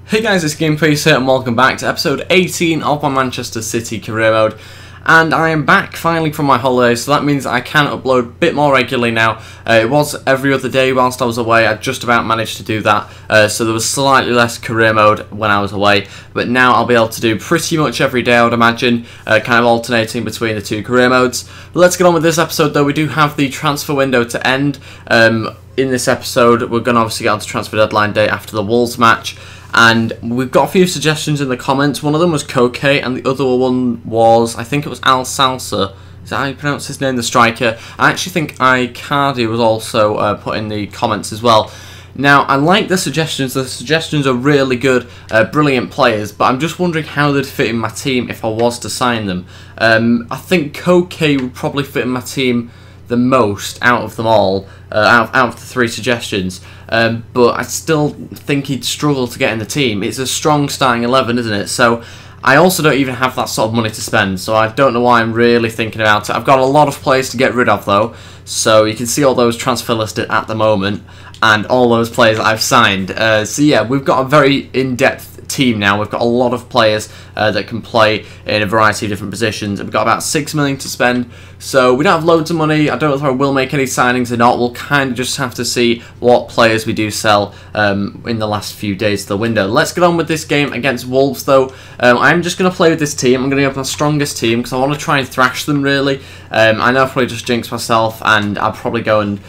Hey guys, it's TheGameFace here and welcome back to episode 18 of my Manchester City career mode. And I am back finally from my holiday, so that means I can upload a bit more regularly now. It was every other day whilst I was away. I just about managed to do that, so there was slightly less career mode when I was away. But now I'll be able to do pretty much every day, I would imagine, kind of alternating between the two career modes. But let's get on with this episode though. We do have the transfer window to end. In this episode, we're going to obviously get on to transfer deadline day after the Wolves match. And we've got a few suggestions in the comments. One of them was Koke, and the other one was, I think it was Al Salsa. Is that how you pronounce his name, the striker? I actually think Icardi was also put in the comments as well. Now, I like the suggestions. The suggestions are really good, brilliant players, but I'm just wondering how they'd fit in my team if I was to sign them. I think Koke would probably fit in my team the most out of them all, out of the three suggestions, but I still think he'd struggle to get in the team. It's a strong starting 11, isn't it? So I also don't even have that sort of money to spend, so I don't know why I'm really thinking about it. I've got a lot of players to get rid of though, so you can see all those transfer listed at the moment and all those players that I've signed. So yeah, we've got a very in-depth team now. We've got a lot of players that can play in a variety of different positions. We've got about 6 million to spend, so we don't have loads of money. I don't know if I will make any signings or not. We'll kind of just have to see what players we do sell in the last few days of the window. Let's get on with this game against Wolves though. I'm just going to play with this team. I'm going to go with my strongest team because I want to try and thrash them really. I know I'll probably just jinx myself and I'll probably go and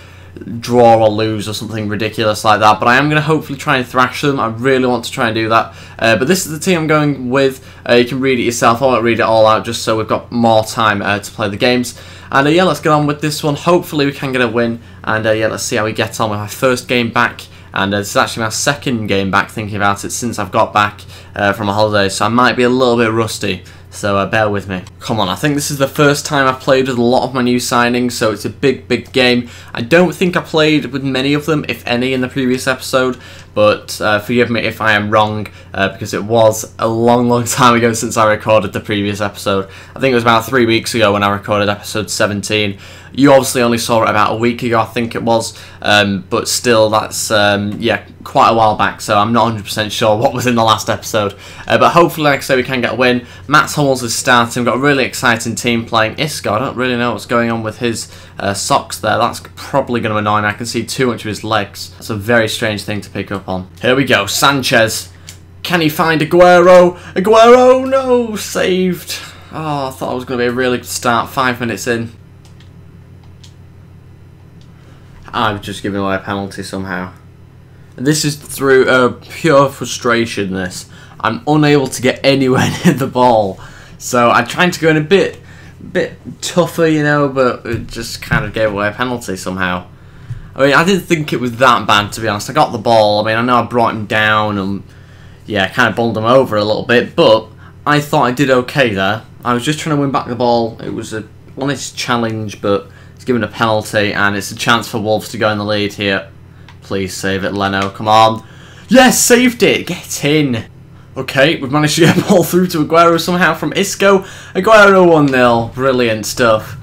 draw or lose or something ridiculous like that, but I am going to hopefully try and thrash them. I really want to try and do that, but this is the team I'm going with. You can read it yourself. I won't read it all out just so we've got more time to play the games. And yeah, let's get on with this one. Hopefully we can get a win, and yeah, let's see how we get on with my first game back. And this is actually my second game back, thinking about it, since I've got back from a holiday, so I might be a little bit rusty. So bear with me. Come on, I think this is the first time I've played with a lot of my new signings, so it's a big game. I don't think I played with many of them, if any, in the previous episode, but forgive me if I am wrong, because it was a long time ago since I recorded the previous episode. I think it was about 3 weeks ago when I recorded episode 17. You obviously only saw it about a week ago, I think it was, but still, that's yeah, quite a while back, so I'm not 100% sure what was in the last episode. But hopefully, like I say, we can get a win. Matt Hummels is starting. We've got a really exciting team playing Isco. I don't really know what's going on with his socks there. That's probably going to annoy me. I can see too much of his legs. That's a very strange thing to pick up on. Here we go, Sanchez. Can he find Aguero? Aguero, no, saved. Oh, I thought it was going to be a really good start. 5 minutes in. I've just given away a penalty somehow. This is through pure frustration, this. I'm unable to get anywhere near the ball. So I'm trying to go in a bit tougher, you know, but it just kind of gave away a penalty somehow. I mean, I didn't think it was that bad, to be honest. I got the ball. I mean, I know I brought him down and, yeah, kind of bowled him over a little bit, but I thought I did okay there. I was just trying to win back the ball. It was a honest challenge, but it's given a penalty, and it's a chance for Wolves to go in the lead here. Please save it, Leno. Come on. Yes, saved it. Get in. Okay, we've managed to get a ball through to Aguero somehow from Isco. Aguero 1-0. Brilliant stuff.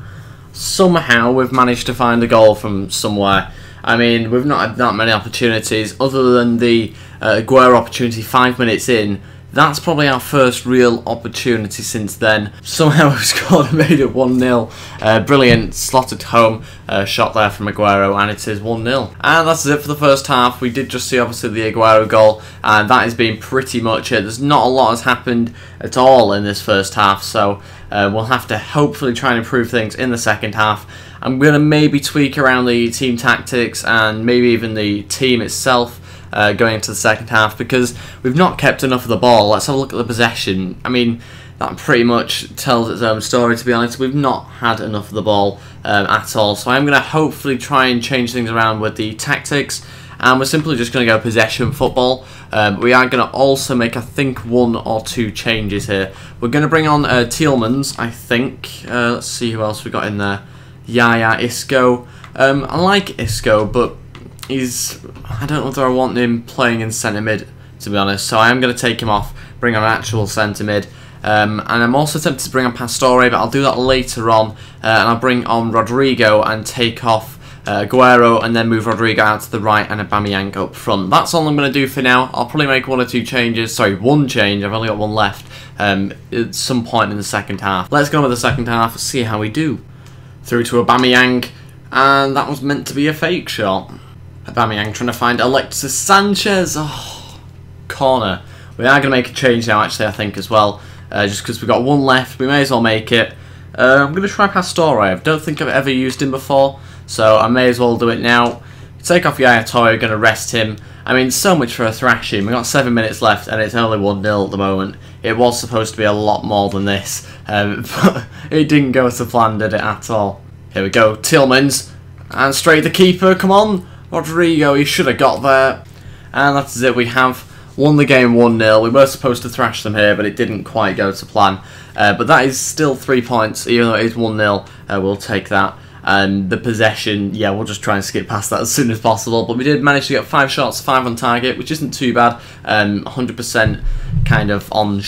Somehow we've managed to find a goal from somewhere. I mean, we've not had that many opportunities other than the Aguero opportunity 5 minutes in. That's probably our first real opportunity since then. Somehow we've scored and made it 1-0. Brilliant slotted home shot there from Aguero, and it is 1-0. And that's it for the first half. We did just see obviously the Aguero goal, and that has been pretty much it. There's not a lot has happened at all in this first half, so we'll have to hopefully try and improve things in the second half. I'm going to maybe tweak around the team tactics and maybe even the team itself going into the second half, because we've not kept enough of the ball. Let's have a look at the possession. I mean, that pretty much tells its own story, to be honest. We've not had enough of the ball at all, so I'm going to hopefully try and change things around with the tactics, and we're simply just going to go possession football. We are going to also make, I think, 1 or 2 changes here. We're going to bring on Tielemans, I think. Let's see who else we got in there. Yeah, Isco. I like Isco, but I don't know whether I want him playing in centre mid, to be honest, so I am going to take him off, bring on an actual centre mid, and I'm also tempted to bring on Pastore, but I'll do that later on, and I'll bring on Rodrigo and take off Aguero, and then move Rodrigo out to the right and Aubameyang up front. That's all I'm going to do for now. I'll probably make one or two changes. Sorry, one change. I've only got one left at some point in the second half. Let's go with the second half, see how we do. Through to Aubameyang, and that was meant to be a fake shot. Aubameyang trying to find Alexis Sanchez. Oh, corner. We are going to make a change now, actually, I think, as well. Just because we've got one left, we may as well make it. I'm going to try Pastore. I don't think I've ever used him before, so I may as well do it now. Take off Yaya Toure, going to rest him. I mean, so much for a thrashing. We've got 7 minutes left, and it's only 1-0 at the moment. It was supposed to be a lot more than this, but it didn't go to plan, did it, at all? Here we go, Tillmans, and straight the keeper, come on! Rodrigo, he should have got there. And that's it, we have won the game 1-0. We were supposed to thrash them here, but it didn't quite go to plan. But that is still 3 points, even though it is 1-0. We'll take that. And the possession, yeah, we'll just try and skip past that as soon as possible. But we did manage to get 5 shots, 5 on target, which isn't too bad. 100% kind of on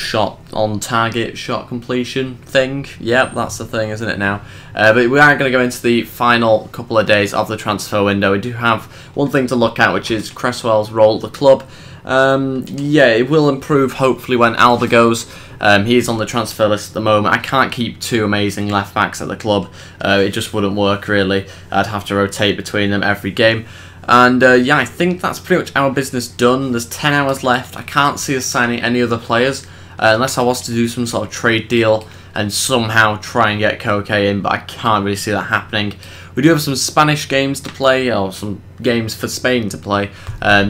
target shot completion thing. Yep, that's the thing, isn't it now? But we are going to go into the final couple of days of the transfer window. We do have one thing to look at, which is Cresswell's role at the club. Yeah, it will improve hopefully when Alba goes. He is on the transfer list at the moment. I can't keep 2 amazing left backs at the club. It just wouldn't work really. I'd have to rotate between them every game. And yeah, I think that's pretty much our business done. There's 10 hours left. I can't see us signing any other players unless I was to do some sort of trade deal and somehow try and get Koke in, but I can't really see that happening. We do have some Spanish games to play, or some games for Spain to play,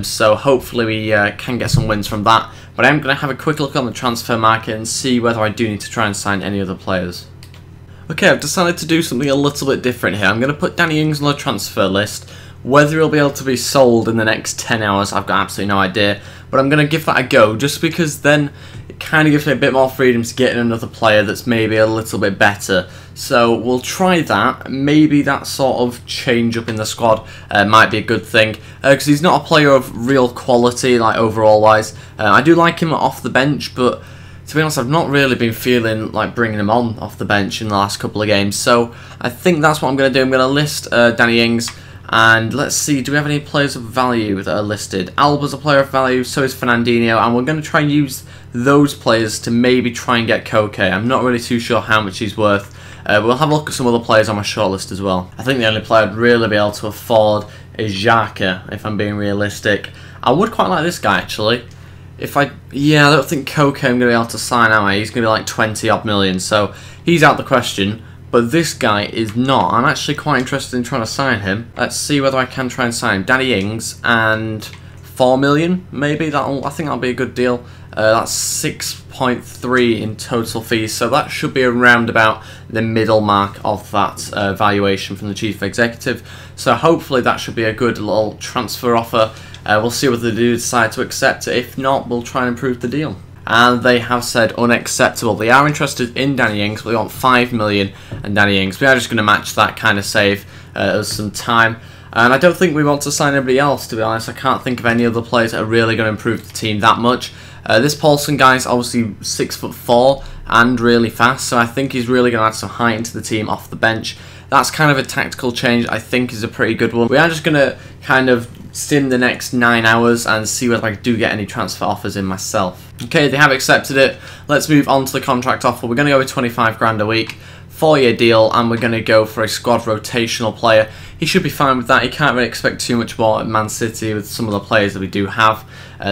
so hopefully we can get some wins from that. But I am going to have a quick look on the transfer market and see whether I do need to try and sign any other players. Okay, I've decided to do something a little bit different here. I'm going to put Danny Ings on the transfer list. Whether he'll be able to be sold in the next 10 hours, I've got absolutely no idea. But I'm going to give that a go, just because then it kind of gives me a bit more freedom to get in another player that's maybe a little bit better. So we'll try that. Maybe that sort of change up in the squad might be a good thing, because he's not a player of real quality, like overall wise. I do like him off the bench, but to be honest, I've not really been feeling like bringing him on off the bench in the last couple of games. So I think that's what I'm going to do. I'm going to list Danny Ings. And let's see, do we have any players of value that are listed? Alba's a player of value, so is Fernandinho, and we're going to try and use those players to maybe try and get Koke. I'm not really too sure how much he's worth. We'll have a look at some other players on my shortlist as well. I think the only player I'd really be able to afford is Xhaka, if I'm being realistic. I would quite like this guy, actually. Yeah, I don't think Koke I'm going to be able to sign, am I? He's going to be like 20 odd million, so he's out the question. But this guy is not. I'm actually quite interested in trying to sign him. Let's see whether I can try and sign him. Danny Ings and 4 million, maybe. I think that'll be a good deal. That's 6.3 in total fees, so that should be around about the middle mark of that valuation from the chief executive. So hopefully that should be a good little transfer offer. We'll see whether they do decide to accept it. If not, we'll try and improve the deal. And they have said unacceptable. They are interested in Danny Ings, but they want 5 million and Danny Ings. We are just going to match that, kind of save us some time. And I don't think we want to sign anybody else, to be honest. I can't think of any other players that are really going to improve the team that much. This Paulson guy is obviously 6'4" and really fast, so I think he's really going to add some height into the team off the bench. That's kind of a tactical change I think is a pretty good one. We are just going to kind of sim the next 9 hours and see whether I do get any transfer offers in myself. Okay, they have accepted it. Let's move on to the contract offer. We're going to go with 25 grand a week, 4-year deal, and we're going to go for a squad rotational player. He should be fine with that. He can't really expect too much more at Man.City with some of the players that we do have.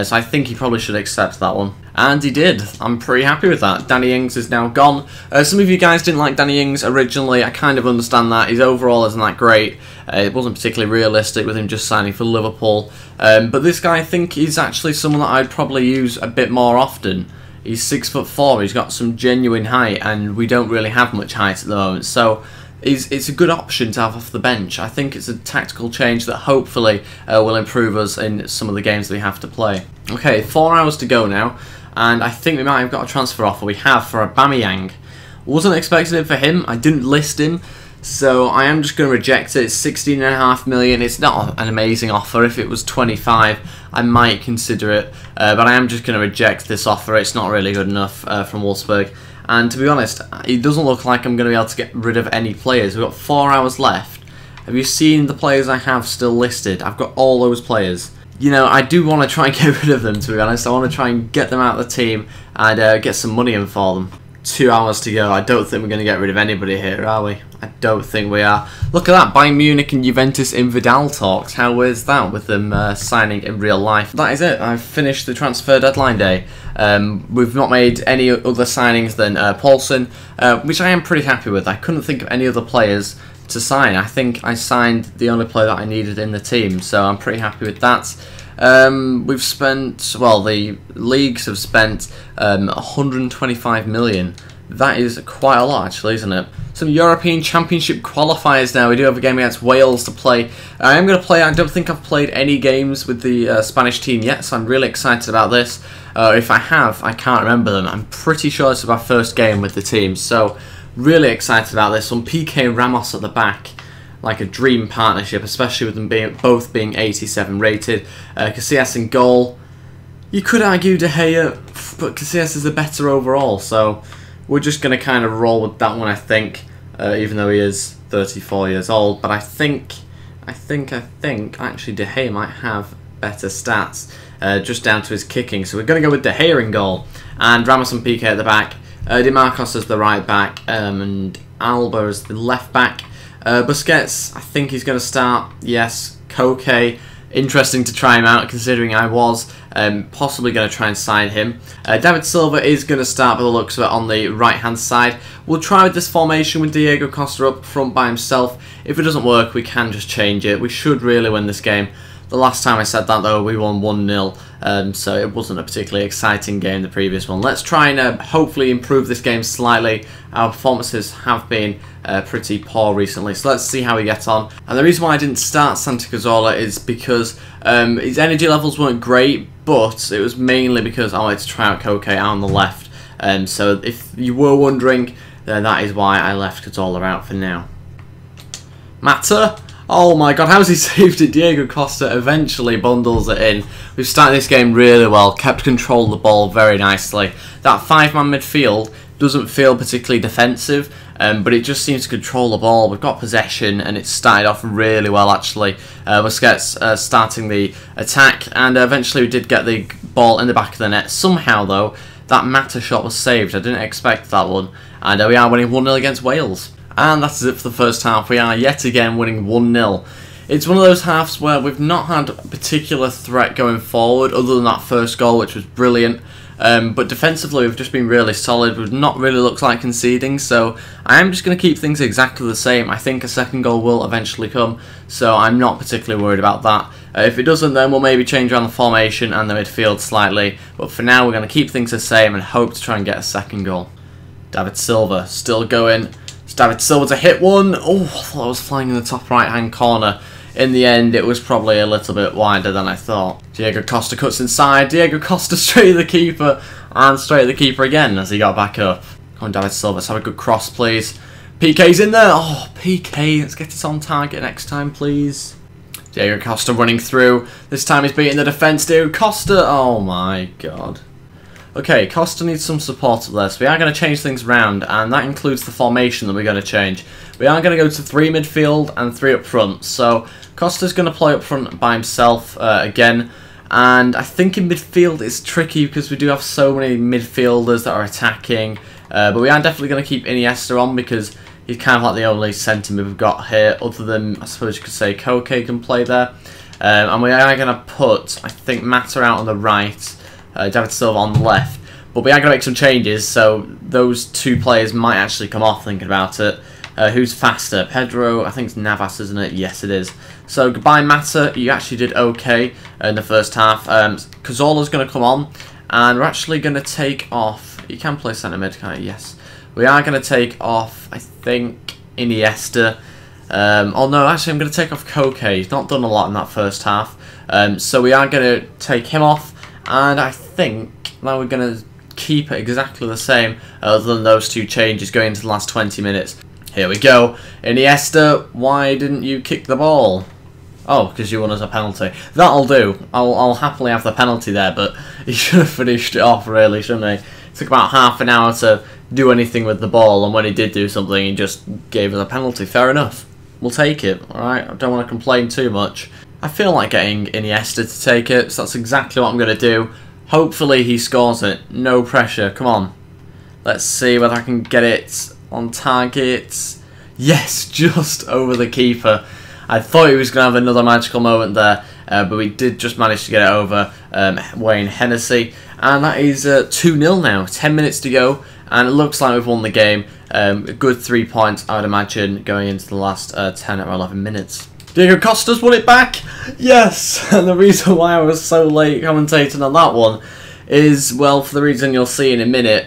So I think he probably should accept that one. And he did. I'm pretty happy with that. Danny Ings is now gone. Some of you guys didn't like Danny Ings originally. I kind of understand that. His overall isn't that great. It wasn't particularly realistic with him just signing for Liverpool. But this guy, I think, is actually someone that I'd probably use a bit more often. He's 6'4", he's got some genuine height, and we don't really have much height at the moment. So it's a good option to have off the bench. I think it's a tactical change that hopefully will improve us in some of the games that we have to play. Okay, 4 hours to go now, and I think we might have got a transfer offer. We have for Aubameyang. Wasn't expecting it for him. I didn't list him, so I am just going to reject it. It's 16.5 million. It's not an amazing offer. If it was 25, I might consider it, but I am just going to reject this offer. It's not really good enough from Wolfsburg. And to be honest, it doesn't look like I'm going to be able to get rid of any players. We've got 4 hours left. Have you seen the players I have still listed? I've got all those players. You know, I do want to try and get rid of them, to be honest. I want to try and get them out of the team and get some money in for them. 2 hours to go. I don't think we're going to get rid of anybody here, are we? I don't think we are. Look at that, Bayern Munich and Juventus in Vidal talks. How weird's that, with them signing in real life? That is it. I've finished the transfer deadline day. We've not made any other signings than Paulson, which I am pretty happy with. I couldn't think of any other players to sign. I think I signed the only player that I needed in the team, so I'm pretty happy with that. We've spent, well, the leagues have spent 125 million. That is quite a lot, actually, isn't it? Some European Championship qualifiers now. We do have a game against Wales to play. I am going to play. I don't think I've played any games with the Spanish team yet, so I'm really excited about this. If I have, I can't remember them. I'm pretty sure it's my first game with the team, so really excited about this one. PK and Ramos at the back, like a dream partnership, especially with them both being 87 rated. Casillas in goal. You could argue De Gea, but Casillas is the better overall, so we're just going to kind of roll with that one, I think, even though he is 34 years old. But I think, actually De Gea might have better stats, just down to his kicking. So we're going to go with De Gea in goal, and Ramos and PK at the back. Di Marcos as the right back, and Alba as the left back. Busquets, I think he's going to start. Yes, Koke. Interesting to try him out, considering I was possibly going to try and sign him. David Silva is going to start by the looks of it on the right hand side. We'll try with this formation with Diego Costa up front by himself. If it doesn't work, we can just change it. We should really win this game. The last time I said that, though, we won 1-0, so it wasn't a particularly exciting game, the previous one. Let's try and hopefully improve this game slightly. Our performances have been pretty poor recently, so let's see how we get on. And the reason why I didn't start Santi Cazorla is because his energy levels weren't great, but it was mainly because I wanted to try out Koke out on the left. So if you were wondering, then that is why I left Cazorla out for now. Mata. Oh my god, how has he saved it? Diego Costa eventually bundles it in. We've started this game really well, kept control of the ball very nicely. That 5-man midfield doesn't feel particularly defensive, but it just seems to control the ball. We've got possession, and it started off really well, actually. Busquets starting the attack, and eventually we did get the ball in the back of the net. Somehow, though, that Mata shot was saved. I didn't expect that one, and we are winning 1-0 against Wales. And that is it for the first half. We are yet again winning 1-0. It's one of those halves where we've not had a particular threat going forward other than that first goal, which was brilliant. But defensively, we've just been really solid. We've not really looked like conceding, so I am just going to keep things exactly the same. I think a second goal will eventually come, so I'm not particularly worried about that. If it doesn't, then we'll maybe change around the formation and the midfield slightly. But for now, we're going to keep things the same and hope to try and get a second goal. David Silva still going. David Silva to hit one. Oh, I thought I was flying in the top right hand corner. In the end, it was probably a little bit wider than I thought. Diego Costa cuts inside. Diego Costa straight at the keeper. And straight at the keeper again as he got back up. Come on, David Silva, let's have a good cross, please. PK's in there. Oh, PK, let's get it on target next time, please. Diego Costa running through. This time he's beating the defence. Diego Costa. Oh my god. Okay, Costa needs some support of this. We are going to change things around, and that includes the formation that we're going to change. We are going to go to 3 midfield and 3 up front. So Costa's going to play up front by himself again. And I think in midfield it's tricky because we do have so many midfielders that are attacking. But we are definitely going to keep Iniesta on because he's kind of like the only centre mid we've got here. Other than, I suppose you could say, Koke can play there. And we are going to put, I think, Mata out on the right. David Silva on the left, but we are going to make some changes, so those 2 players might actually come off thinking about it. Who's faster? Pedro, I think it's Navas, isn't it? Yes, it is. So goodbye Mata, you actually did okay in the first half. Cazorla's going to come on, and we're actually going to take off, you can play centre mid, can't you? Yes. We are going to take off, I think, Iniesta. Oh no, actually I'm going to take off Koke, he's not done a lot in that first half. So we are going to take him off. And I think now we're going to keep it exactly the same other than those 2 changes going into the last 20 minutes. Here we go. Iniesta, why didn't you kick the ball? Oh, because you won as a penalty. That'll do. I'll happily have the penalty there, but he should have finished it off really, shouldn't he? It took about half an hour to do anything with the ball, and when he did do something, he just gave us a penalty. Fair enough. we'll take it, alright? I don't want to complain too much. I feel like getting Iniesta to take it, so that's exactly what I'm going to do. Hopefully he scores it. No pressure. Come on. Let's see whether I can get it on target. Yes, just over the keeper. I thought he was going to have another magical moment there, but we did just manage to get it over Wayne Hennessy. And that is 2-0 now. 10 minutes to go, and it looks like we've won the game. A good 3 points, I would imagine, going into the last 10 or 11 minutes. Diego Costa's won it back! Yes! And the reason why I was so late commentating on that one is, well, for the reason you'll see in a minute.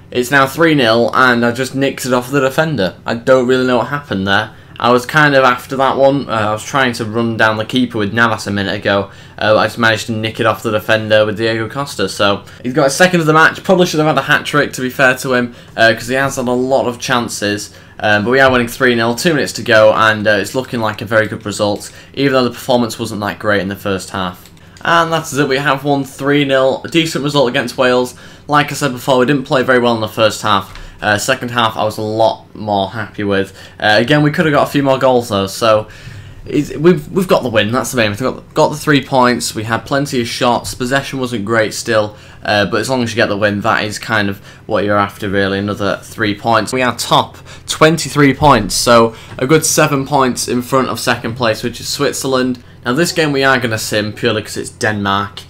It's now 3-0, and I just nicked it off the defender. I don't really know what happened there. I was kind of after that one. I was trying to run down the keeper with Navas a minute ago. I just managed to nick it off the defender with Diego Costa. So he's got a second of the match. Probably should have had a hat-trick, to be fair to him, because he has had a lot of chances. But we are winning 3-0, 2 minutes to go, and it's looking like a very good result, even though the performance wasn't that great in the first half. And that's it, we have won 3-0, a decent result against Wales. Like I said before, we didn't play very well in the first half. Second half I was a lot more happy with. Again, we could have got a few more goals though, so we've got the win, that's the main thing. We've got the 3 points, we had plenty of shots, possession wasn't great still, but as long as you get the win, that is kind of what you're after really, another 3 points. We are top 23 points, so a good 7 points in front of second place, which is Switzerland. Now this game we are going to sim purely because it's Denmark.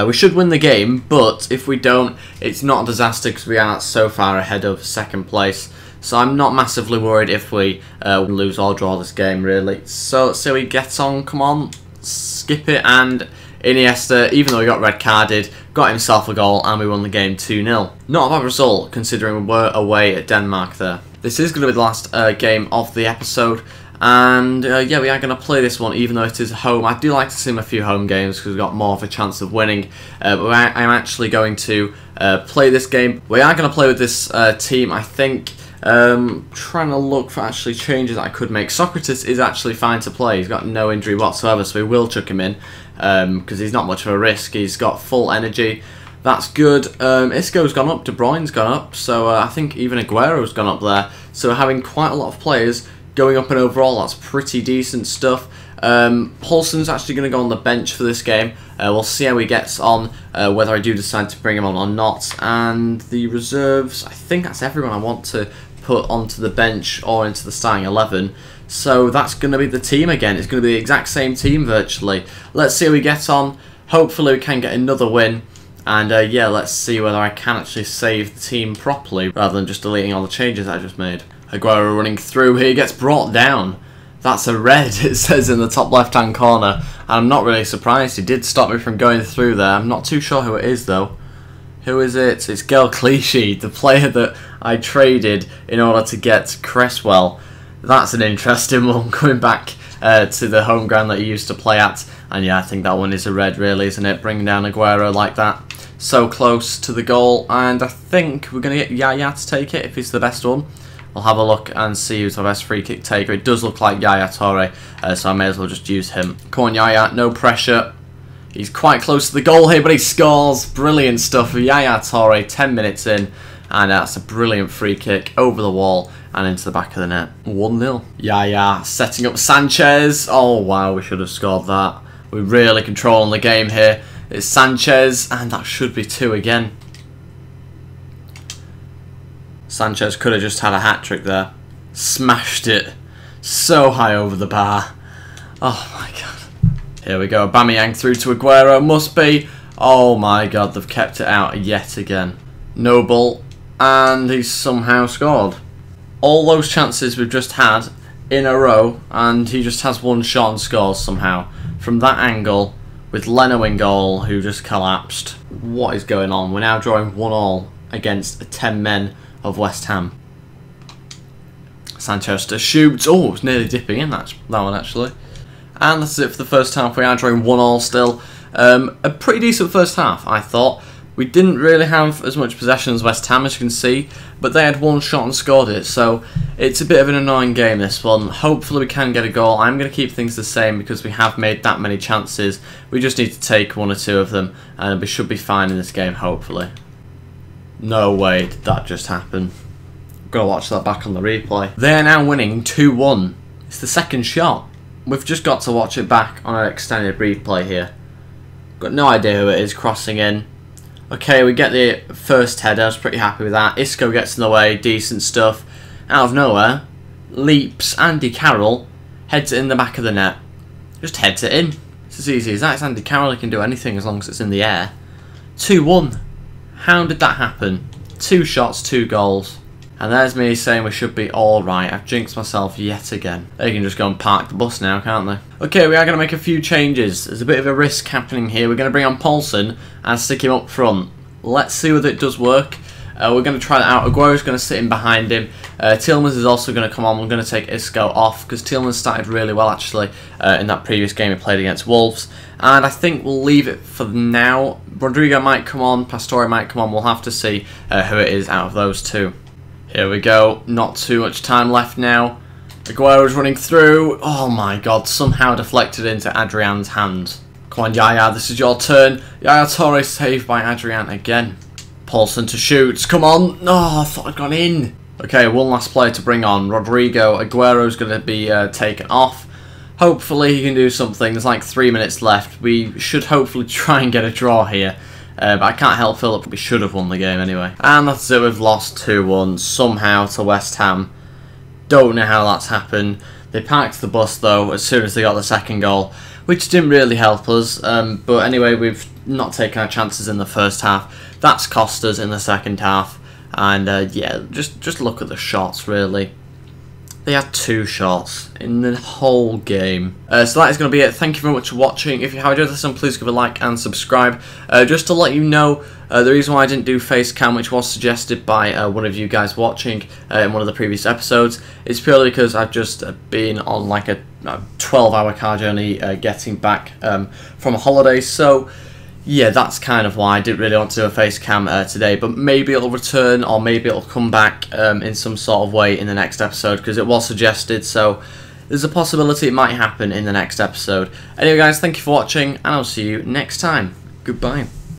We should win the game, but if we don't, it's not a disaster because we are so far ahead of second place. So I'm not massively worried if we lose or draw this game, really. So let's see how he gets on. Come on, skip it, and Iniesta, even though he got red carded, got himself a goal, and we won the game 2-0. Not a bad result considering we were away at Denmark there. This is going to be the last game of the episode. And yeah, we are going to play this one even though it is home. I do like to sim a few home games because we've got more of a chance of winning. But I'm actually going to play this game. We are going to play with this team, I think. Trying to look for actually changes that I could make. Socrates is actually fine to play. He's got no injury whatsoever, so we will chuck him in because he's not much of a risk. He's got full energy. That's good. Isco's gone up, De Bruyne's gone up, so I think even Aguero's gone up there. So we're having quite a lot of players going up, and overall that's pretty decent stuff. Paulson's actually going to go on the bench for this game. We'll see how he gets on, whether I do decide to bring him on or not. And the reserves, I think that's everyone I want to put onto the bench or into the starting 11. So that's going to be the team again. It's going to be the exact same team virtually. Let's see how he gets on. Hopefully we can get another win. And yeah, let's see whether I can actually save the team properly rather than just deleting all the changes I just made. Aguero running through here, gets brought down. That's a red, it says in the top left hand corner. And I'm not really surprised, he did stop me from going through there. I'm not too sure who it is though. Who is it? It's Gel Clichy, the player that I traded in order to get Cresswell. That's an interesting one, coming back to the home ground that he used to play at. And yeah, I think that one is a red really, isn't it? Bringing down Aguero like that. So close to the goal, and I think we're going to get Yaya to take it if he's the best one. I'll have a look and see who's the best free kick taker. It does look like Yaya Toure, so I may as well just use him. Come on Yaya, no pressure. He's quite close to the goal here, but he scores. Brilliant stuff for Yaya Toure, 10 minutes in, and that's a brilliant free kick over the wall and into the back of the net. 1-0. Yaya setting up Sanchez. Oh wow, we should have scored that. We're really controlling the game here. It's Sanchez, and that should be 2 again. Sanchez could have just had a hat-trick there. Smashed it so high over the bar. Oh my god. Here we go, Aubameyang through to Aguero, must be. Oh my god, they've kept it out yet again. Noble, and he's somehow scored. All those chances we've just had in a row, and he just has one shot and scores somehow. From that angle, with Leno in goal, who just collapsed. What is going on? We're now drawing 1-1 against 10 men of West Ham. Sanchez to shoot. Oh, it's nearly dipping in that one actually. And that's it for the first half. We are drawing 1-1 still. A pretty decent first half, I thought. We didn't really have as much possession as West Ham, as you can see, but they had one shot and scored it, so it's a bit of an annoying game, this one. Hopefully we can get a goal. I'm going to keep things the same because we have made that many chances. We just need to take 1 or 2 of them, and we should be fine in this game, hopefully. No way did that just happen. I've got to watch that back on the replay. They are now winning 2-1. It's the second shot. We've just got to watch it back on an extended replay here. Got no idea who it is crossing in. Okay, we get the first header. I was pretty happy with that. Isco gets in the way. Decent stuff. Out of nowhere, leaps Andy Carroll, heads it in the back of the net. Just heads it in. It's as easy as that. It's Andy Carroll. He can do anything as long as it's in the air. 2-1. How did that happen? 2 shots, 2 goals. And there's me saying we should be alright. I've jinxed myself yet again. They can just go and park the bus now, can't they? Okay, we are going to make a few changes. There's a bit of a risk happening here. We're going to bring on Paulson and stick him up front. Let's see whether it does work. We're going to try that out. Aguero's going to sit in behind him. Tielemans is also going to come on. We're going to take Isco off because Tielemans started really well actually in that previous game he played against Wolves. And I think we'll leave it for now. Rodrigo might come on. Pastore might come on. We'll have to see who it is out of those two. Here we go. Not too much time left now. Aguero's running through. Oh my god. Somehow deflected into Adrian's hands. Come on, Yaya. This is your turn. Yaya Toure saved by Adrian again. Paulson to shoot. Come on. Oh, I thought I'd gone in. Okay, one last player to bring on. Rodrigo. Aguero's going to be taken off. Hopefully he can do something. There's like 3 minutes left. We should hopefully try and get a draw here. But I can't help feel that we should have won the game anyway. And that's it, we've lost 2-1 somehow to West Ham. Don't know how that's happened. They parked the bus though as soon as they got the second goal, which didn't really help us. But anyway, we've not taken our chances in the first half. That's cost us in the second half. And yeah, just look at the shots really. They had 2 shots in the whole game. So that is going to be it. Thank you very much for watching. If you have enjoyed this one, please give a like and subscribe. Just to let you know, the reason why I didn't do face cam, which was suggested by one of you guys watching in one of the previous episodes, is purely because I've just been on like a 12-hour car journey getting back from a holiday. So yeah, that's kind of why I didn't really want to do a face cam today, but maybe it'll return or maybe it'll come back in some sort of way in the next episode because it was suggested, so there's a possibility it might happen in the next episode. Anyway guys, thank you for watching and I'll see you next time. Goodbye.